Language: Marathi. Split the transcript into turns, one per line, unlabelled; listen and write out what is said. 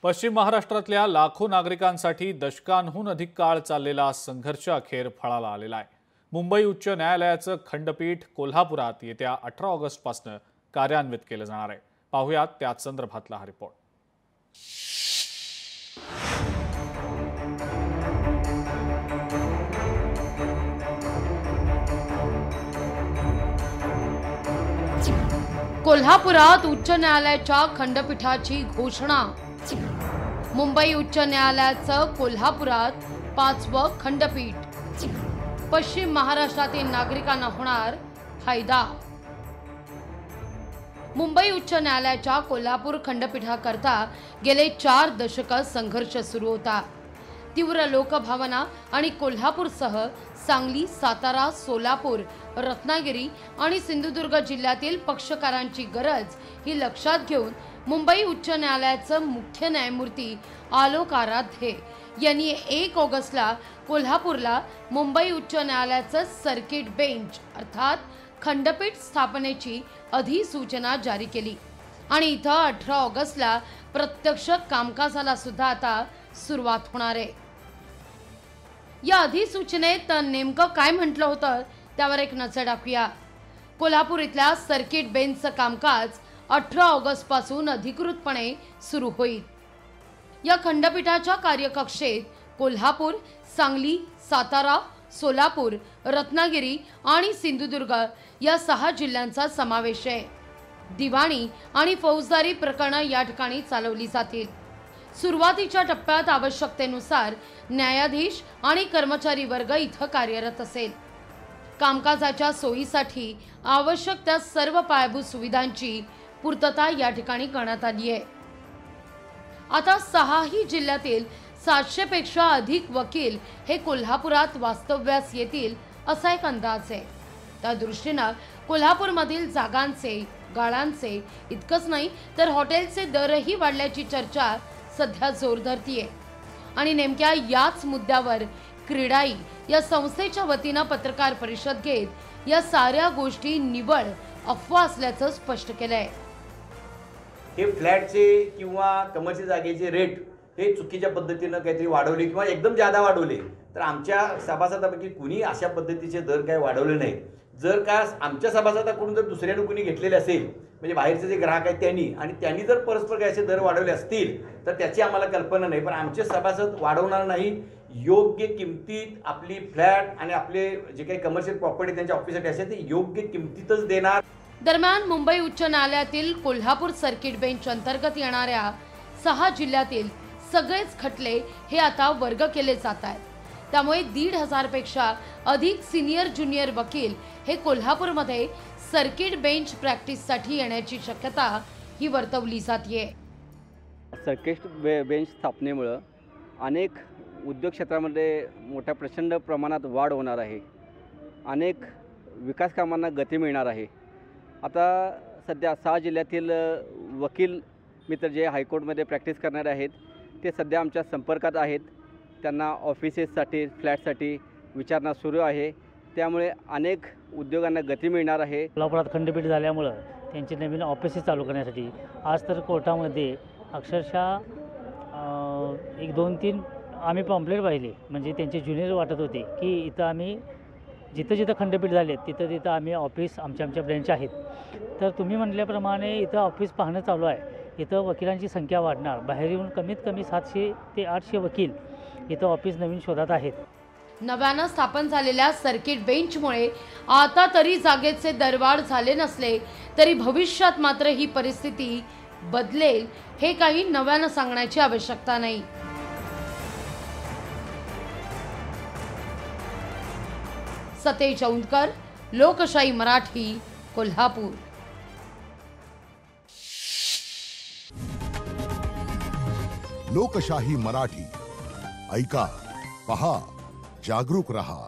पश्चिम महाराष्ट्रातल्या लाखो नागरिकांसाठी दशकांहून अधिक काळ चाललेला संघर्ष अखेर फळाला आलेला आहे। मुंबई उच्च न्यायालयाचं खंडपीठ कोल्हापुरात येत्या 18 ऑगस्टपासून कार्यान्वित केलं जाणार आहे। पाहुयात त्याच संदर्भातला हा रिपोर्ट।
कोल्हापुरात उच्च न्यायालयाच्या खंडपीठाची घोषणा। मुंबई उच्च न्यायालयाचं कोल्हापुरात 5वं खंडपीठ। पश्चिम महाराष्ट्रातील नागरिकांना होणार फायदा। मुंबई उच्च न्यायालयाच्या कोल्हापूर खंडपीठाकरता गेले 4 दशक संघर्ष सुरू होता। तीव्र लोकभावना आणि कोल्हापूरसह सांगली, सातारा, सोलापूर, रत्नागिरी आणि सिंधुदुर्ग जिल्ह्यातील पक्षकारांची गरज ही लक्षात घेऊन मुंबई उच्च न्यायालयाचे मुख्य न्यायमूर्ती आलोक आराध्य यांनी 1 ऑगस्टला कोल्हापूरला मुंबई उच्च न्यायालयाचे सर्किट बेंच अर्थात खंडपीठ स्थापनेची अधिसूचना जारी केली आणि इथं 18 ऑगस्टला प्रत्यक्ष कामकाजाला सुद्धा आता सुरुवात होणार आहे। या अधिसूचनेत नेमकं काय म्हटलं होतं त्यावर एक नजर टाकूया। कोल्हापूर इथल्या सर्किट बेंचचं कामकाज 18 ऑगस्ट पासून अधिकृतपणे सुरू होईल। या खंडपीठाच्या कार्यकक्षेत कोल्हापूर, सांगली, सातारा, सोलापूर, रत्नागिरी आणि सिंधुदुर्ग या 6 जिल्ह्यांचा समावेश आहे। दिवाणी आणि फौजदारी प्रकरणं या ठिकाणी चालवली जातील। सुरुवातीच्या टप्प्यात आवश्यकतेनुसार न्यायाधीश आणि कर्मचारी वर्ग इथं कार्यरत असेल। कामकाजाच्या सोयीसाठी आवश्यक त्या सर्व पायाभूत सुविधांची पूर्तता या ठिकाणी करण्यात आली आहे। आता 6ही जिल्ह्यातील 700 पेक्षा अधिक वकील हे कोल्हापुरात वास्तव्यास येतील असा एक अंदाज आहे। त्या दृष्टीने कोल्हापूरमधील जागांचे, गाळांचे इतकंच नाही तर हॉटेलचे दरही वाढल्याची चर्चा सध्या जोर धरतीये आणि नेमक्या याच मुद्द्यावर क्रीडाई या संस्थेच्या वतीने पत्रकार परिषद घेत या साऱ्या गोष्टी निवळ अफवा असल्याचं स्पष्ट केलंय।
हे फ्लॅटचे किंवा कमर्शियल जागेचे रेट हे चुकीच्या पद्धतीने काहीतरी वाढवले किंवा एकदम जादा वाढवले तर आमच्या सभासदांपैकी कुणी अशा पद्धतीचे दर काय वाढवले नाहीत। जर का आमच्या सभासदाकडून जर दुसऱ्याने कुणी घेतलेले असेल म्हणजे बाहेरचे जे ग्राहक आहेत त्यांनी जर परस्पर काय असे दर वाढवले असतील तर त्याची आम्हाला कल्पना नाही, पण आमचे सभासद वाढवणार नाही। योग्य किमतीत आपली फ्लॅट आणि आपले जे काही कमर्शियल प्रॉपर्टी त्यांच्या ऑफिससाठी असेल ते योग्य किमतीतच देणार।
दरम्यान मुंबई उच्च न्यायालयातील कोल्हापूर सर्किट बेंच अंतर्गत येणाऱ्या 6 जिल्ह्यातील सगळेच खटले हे आता वर्ग केले जात आहेत। त्यामुळे 1,500 पेक्षा अधिक सिनियर ज्युनियर वकील हे कोल्हापूरमध्ये सर्किट बेंच प्रॅक्टिससाठी येण्याची शक्यता ही वर्तवली जाते।
सर्किट बेंच स्थापनेमुळे अनेक उद्योग क्षेत्रामध्ये मोठ्या प्रचंड प्रमाणात वाढ होणार आहे। अनेक विकास कामांना गती मिळणार आहे। आता सध्या 6 जिल्ह्यातील वकील मित्र जे हायकोर्टमध्ये प्रॅक्टिस करणारे आहेत ते सध्या आमच्या संपर्कात आहेत। त्यांना ऑफिसेससाठी, फ्लॅटसाठी विचारणा सुरू आहे। त्यामुळे अनेक उद्योगांना गती मिळणार आहे।
कोल्हापुरात खंडपीठ झाल्यामुळे त्यांचे नवीन ऑफिसेस चालू करण्यासाठी आज तर कोर्टामध्ये अक्षरशः 1-2-3 आम्ही पॉम्पलेट पाहिले, म्हणजे त्यांचे ज्युनियर वाटत होते की इथं आम्ही जिथं खंडपीठ झाले तिथं आम्ही ऑफिस आमच्या ब्रँच आहेत। तर तुम्ही म्हटल्याप्रमाणे इथं ऑफिस पाहणं चालू आहे। इथं वकिलांची संख्या वाढणार, बाहेर येऊन कमीत कमी 700 ते 800 वकील इथं ऑफिस नवीन शोधात आहेत।
नव्यानं स्थापन झालेल्या सर्किट बेंचमुळे आता तरी जागेचे दरवाढ झाले नसले तरी भविष्यात मात्र ही परिस्थिती बदलेल हे काही नव्यानं सांगण्याची आवश्यकता नाही। सतेज औंधकर, लोकशाही मराठी, कोल्हापूर।
लोकशाही मराठी ऐका, पहा, जागरूक रहा।